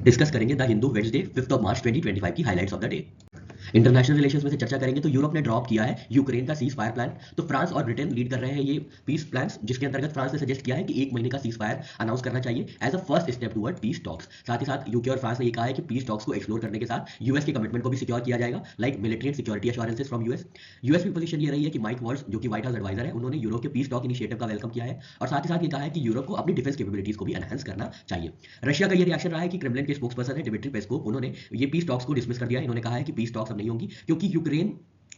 Discuss करेंगे the Hindu Wednesday 5 of March 2025 की highlights of the day. International relations में से चर्चा करेंगे तो यूरोप ने ड्रॉप किया है यूक्रेन का सीज फायर प्लान। तो फ्रांस और ब्रिटेन लीड कर रहे हैं ये पीस प्लान्स, जिसके अंतर्गत फ्रांस ने सजेस्ट किया है कि 1 महीने का सीज फायर अनाउंस करना चाहिए as a first step toward peace talks. साथ ही साथ यूके और फ्रांस ने ये कहा है कि पीस टॉक्स को एक्सप्लोर करने के साथ यूएस के कमिटमेंट को भी सिक्योर किया जाएगा, like military and security assurances from US. US की पोजीशन ये रही है कि माइक वॉल्स, जो कि व्हाइट हाउस एडवाइजर है, उन्होंने यूरोप के पीस टॉक इनिशिएटिव का वेलकम किया है और साथ ही साथ ये कहा है कि यूरोप को अपनी डिफेंस कैपेबिलिटीज को भी एनहांस करना चाहिए। रशिया का ये रिएक्शन रहा है कि क्रेमलिन के स्पोक्स पर्सन है डिमिट्री पेस्कोव, उन्होंने ये पीस टॉक्स को डिसमिस कर दिया है। इन्होंने कहा है कि पीस टॉक्स अब नहीं होंगी क्योंकि यूक्रेन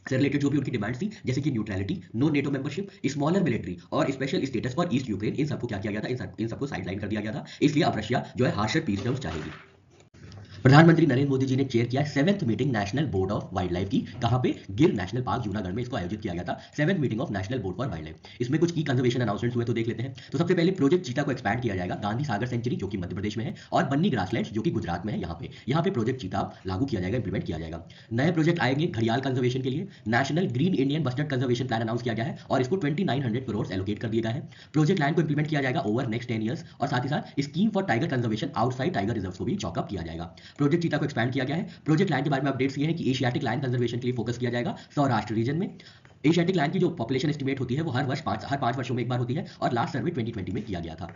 से रिलेटेड जो भी उनकी डिमांड्स थी, जैसे कि neutrality, no NATO membership, smaller military और special status for East Ukraine, इन सबको क्या किया गया था, इन सबको साइडलाइन कर दिया गया था। इसलिए अब रशिया जो है हार्शर पीस टर्म्स चाहेगी। प्रधानमंत्री नरेंद्र मोदी जी ने चेयर किया 7th meeting national board of wild life की। कहां पे? गिर नेशनल पार्क जूनागढ़ में इसको आयोजित किया गया था, 7th meeting of national board for wild life. इसमें कुछ की कंजर्वेशन अनाउंसमेंट्स हुए तो देख लेते हैं। तो सबसे पहले प्रोजेक्ट चीता को एक्सपैंड किया जाएगा, गांधी सागर सेंचुरी जो कि मध्य प्रदेश में है और बन्नी ग्रासलैंड्स जो कि गुजरात में है, यहाँ पे प्रोजेक्ट चीता लागू किया जाएगा, इंप्लीमेंट किया जाएगा। नए प्रोजेक्ट आएंगे घड़ियाल कंजर्वेशन के लिए। National green Indian bustard conservation plan announce किया गया है और इसको 2900 करोड़ एलोकेट कर दिया गया है। प्रोजेक्ट लाइन को इंप्लीमेंट किया जाएगा ओवर नेक्स्ट 10 ईयर्स और साथ ही साथ scheme for tiger conservation outside tiger reserve को भी चॉकअप किया जाएगा। प्रोजेक्ट चीता को एक्सपैंड किया गया है। प्रोजेक्ट लाइन के बारे में अपडेट्स ये हैं कि एशियाटिक लायन कंजर्वेशन के लिए फोकस किया जाएगा सौराष्ट्र रीजन में। एशियाटिक लायन की जो पॉपुलेशन एस्टिमेट होती है वो हर 5 वर्षों में एक बार होती है और लास्ट सर्वे 2020 में किया गया था।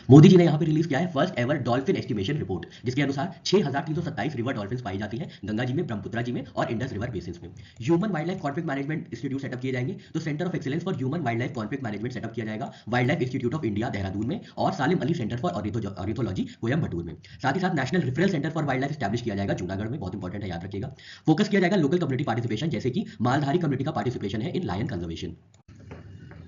मोदी जी ने यहाँ पे रिलीज किया है first ever dolphin estimation report, जिसके अनुसार 6327 रिवर डॉल्फिन्स पाई जाती हैं गंगा जी में, ब्रह्मपुत्रा जी में और इंडस रिवर बेसिन्स में। Human wild life conflict management institute setup किए जाएंगे। तो centre of excellence for human wild life conflict management setup किया जाएगा wild life institute of India Dehradun में और Salim Ali centre for ornithology Coimbatore में। साथ ही साथ national referral centre for wild life establish किया जाएगा जूनागढ़ में, बहुत इंपॉर्टेंट है, याद रखिएगा। फोकस किया जाएगा लोकल कम्युनिटी पार्टिसिपेशन, जैसे कि मालधारी कम्युनिटी का पार्टिसिपेशन है इन लायन कंजर्वेशन।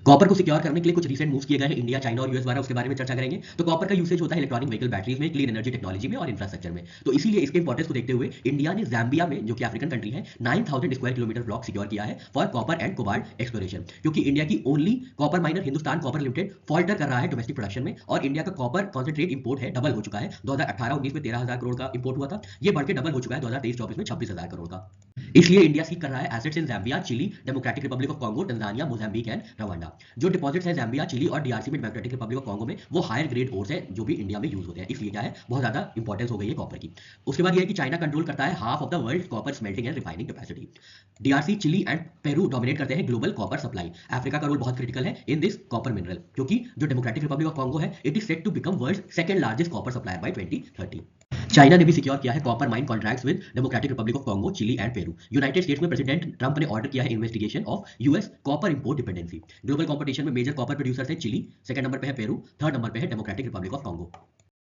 कॉपर को सिक्योर करने के लिए कुछ रीसेंट मूव्स किए गए हैं इंडिया, चाइना और यूएस द्वारा, उसके बारे में चर्चा करेंगे। तो कॉपर का यूसेज होता है इलेक्ट्रॉनिक व्हीकल बैटरीज में, क्लीन एनर्जी टेक्नोलॉजी में और इंफ्रास्ट्रक्चर में। तो इसीलिए इसके इंपॉर्टेंस को देखते हुए इंडिया ने ज़ाम्बिया में, जो कि अफ्रीकन कंट्री है, 9000 स्क्वायर किलोमीटर ब्लॉक सिक्योर किया है for copper and cobalt exploration, क्योंकि इंडिया की only copper minor Hindustan copper limited falter कर रहा है डोमेस्टिक प्रोडक्शन में और इंडिया का कॉपर कॉन्सेंट्रेट इंपोर्ट है, डबल हो चुका है। 2018-19 में 13,000 करोड़ का इंपोर्ट हुआ था, ये बढ़ के डबल हो चुका है 2023-24 में 26,000 करोड़ का। इसलिए इंडिया सीख कर रहा है assets in Zambia, Chile, Democratic Republic of Congo, Tanzania, Mozambique and Rwanda. जो डिपॉजिट्स है ज़ाम्बिया, चिली और डीआरसी में, डेमोक्रेटिक रिपब्लिक ऑफ कांगो में, वो हायर ग्रेड ओर्स है जो भी इंडिया में यूज होते हैं। इसलिए क्या है, बहुत ज्यादा इंपॉर्टेंस हो गई है कॉपर की। उसके बाद ये है कि चाइना कंट्रोल करता है half of the world copper smelting and refining capacity. DRC, Chile and Peru dominate करते हैं ग्लोबल कॉपर सप्लाई। अफ्रीका का रोल बहुत क्रिटिकल है इन दिस कॉपर मिनरल, क्योंकि जो डेमोक्रेटिक रिपब्लिक ऑफ कांगो है, it is set to become world second largest copper supplier by 2030। China ने भी सिक्योर किया है copper mine contracts with Democratic Republic of Congo, Chile and Peru. United states में president Trump ने order किया है investigation of US copper import dependency. Global competition में major copper producers है चिली, सेकंड नंबर पे है पेरू, थर्ड नंबर पे है डेमोक्रेटिक रिपब्लिक ऑफ कांगो।